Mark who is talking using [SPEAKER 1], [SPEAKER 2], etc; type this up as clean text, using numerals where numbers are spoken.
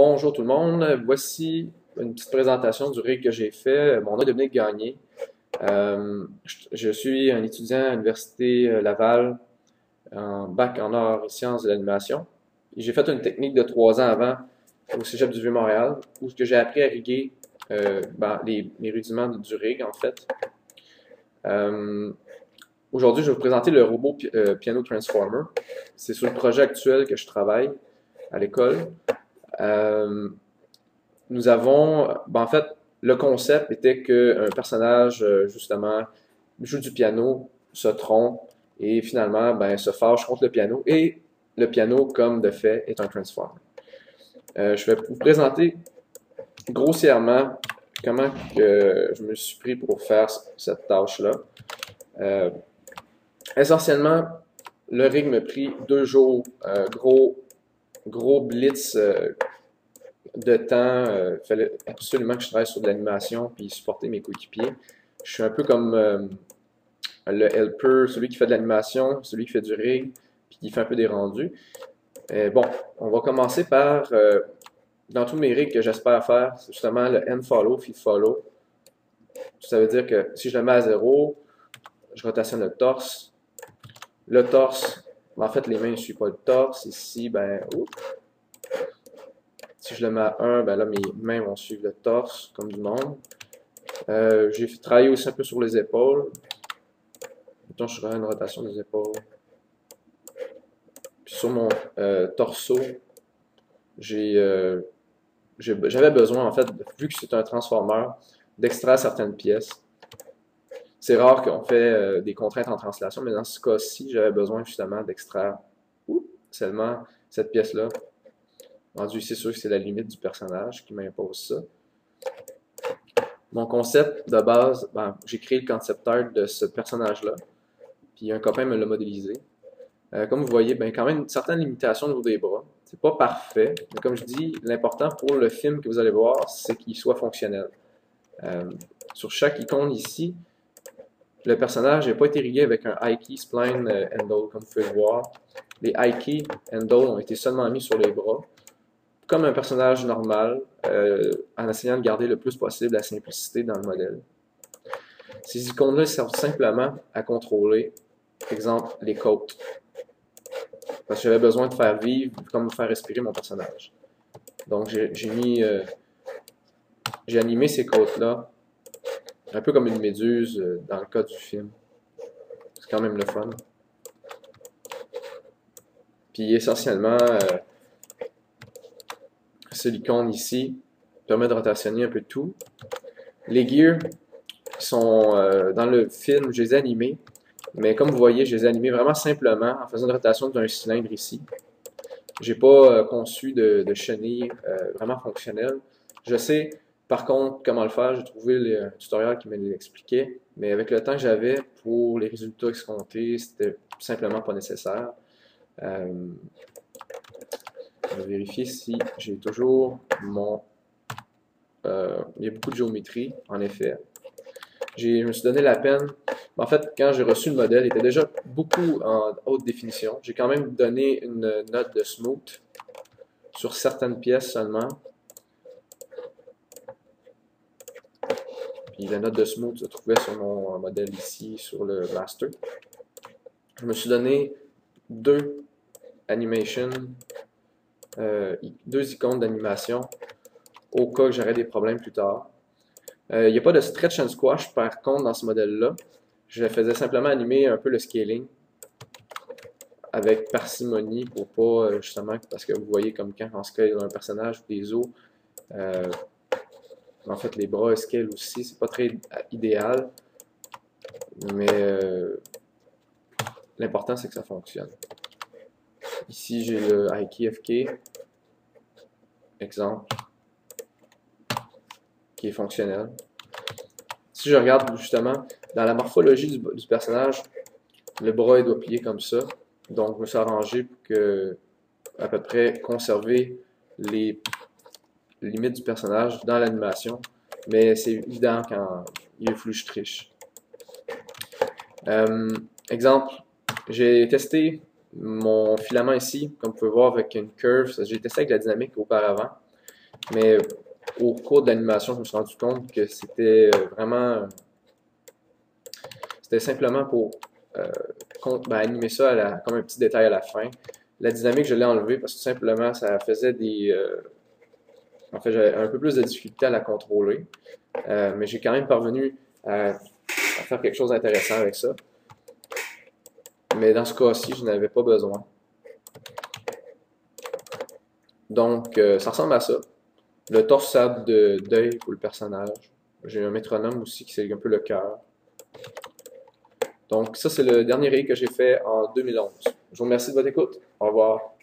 [SPEAKER 1] Bonjour tout le monde, voici une petite présentation du rig que j'ai fait. Mon nom est Dominique Gagné. Je suis un étudiant à l'Université Laval en bac en arts et sciences de l'animation. J'ai fait une technique de 3 ans avant au Cégep du Vieux-Montréal où j'ai appris à riguer les rudiments du rig en fait. Aujourd'hui, je vais vous présenter le robot Piano Transformer. C'est sur le projet actuel que je travaille à l'école. Nous avons, en fait, le concept était qu'un personnage, justement, joue du piano, se trompe et finalement, se fâche contre le piano. Et le piano, comme de fait, est un transformer. Je vais vous présenter grossièrement comment que je me suis pris pour faire cette tâche-là. Essentiellement, le rig m'a pris 2 jours, gros blitz de temps. Il fallait absolument que je travaille sur de l'animation puis supporter mes coéquipiers. Je suis un peu comme le helper, celui qui fait de l'animation, celui qui fait du rig, puis qui fait un peu des rendus. Bon, on va commencer par, dans tous mes rigs que j'espère faire, c'est justement le end follow, feed follow. Ça veut dire que si je le mets à 0, je rotationne le torse. Le torse, en fait, les mains ne suivent pas le torse. Ici, si je le mets à 1, là, mes mains vont suivre le torse, comme du monde. J'ai travaillé aussi un peu sur les épaules. Mettons, je ferai une rotation des épaules. Puis sur mon torso, j'avais besoin, en fait, vu que c'est un transformer, d'extraire certaines pièces. C'est rare qu'on fait des contraintes en translation, mais dans ce cas-ci, j'avais besoin justement d'extraire seulement cette pièce-là. Rendu ici, c'est sûr que c'est la limite du personnage qui m'impose ça. Mon concept de base, j'ai créé le concept art de ce personnage-là. Puis un copain me l'a modélisé. Comme vous voyez, quand même une certaine limitation au niveau des bras. C'est pas parfait, mais comme je dis, l'important pour le film que vous allez voir, c'est qu'il soit fonctionnel. Sur chaque icône ici, le personnage n'a pas été rigué avec un high key spline handle, comme vous pouvez le voir. Les high key handles ont été seulement mis sur les bras, comme un personnage normal, en essayant de garder le plus possible la simplicité dans le modèle. Ces icônes-là servent simplement à contrôler, par exemple, les côtes. Parce que j'avais besoin de faire vivre, comme faire respirer mon personnage. Donc j'ai animé ces côtes-là, un peu comme une méduse dans le cas du film. C'est quand même le fun. Puis essentiellement, c'est l'icône ici permet de rotationner un peu tout. Les gears sont dans le film, je les ai animés, mais comme vous voyez, je les ai animés vraiment simplement en faisant une rotation d'un cylindre ici. J'ai pas conçu de chenille vraiment fonctionnelle. Je sais par contre comment le faire, j'ai trouvé le tutoriel qui me l'expliquait, mais avec le temps que j'avais pour les résultats escomptés, c'était simplement pas nécessaire. Je vais vérifier si j'ai toujours mon... il y a beaucoup de géométrie, en effet. Je me suis donné la peine. En fait, quand j'ai reçu le modèle, il était déjà beaucoup en haute définition. J'ai quand même donné une note de smooth sur certaines pièces seulement. Puis la note de smooth se trouvait sur mon modèle ici, sur le master. Je me suis donné 2 animations, 2 icônes d'animation au cas que j'aurais des problèmes plus tard. Il n'y a pas de stretch and squash par contre dans ce modèle-là. Je faisais simplement animer un peu le scaling avec parcimonie pour pas justement, parce que vous voyez comme quand on scale un personnage ou des os, en fait les bras scale aussi, c'est pas très idéal, mais l'important c'est que ça fonctionne. Ici j'ai le IKFK, exemple, qui est fonctionnel. Si je regarde justement dans la morphologie du personnage, le bras il doit plier comme ça. Donc je me suis arrangé pour que, à peu près conserver les limites du personnage dans l'animation. Mais c'est évident quand il est flou, je triche. Exemple, j'ai testé mon filament ici, comme vous pouvez voir avec une curve. J'ai testé avec la dynamique auparavant. Mais au cours de l'animation, je me suis rendu compte que c'était vraiment, c'était simplement pour animer ça comme un petit détail à la fin. La dynamique, je l'ai enlevée parce que tout simplement, ça faisait en fait, j'avais un peu plus de difficulté à la contrôler. Mais j'ai quand même parvenu à faire quelque chose d'intéressant avec ça. Mais dans ce cas-ci, je n'avais pas besoin. Donc, ça ressemble à ça. Le torse sert d'œil pour le personnage. J'ai un métronome aussi qui c'est un peu le cœur. Donc, ça, c'est le dernier rig que j'ai fait en 2011. Je vous remercie de votre écoute. Au revoir.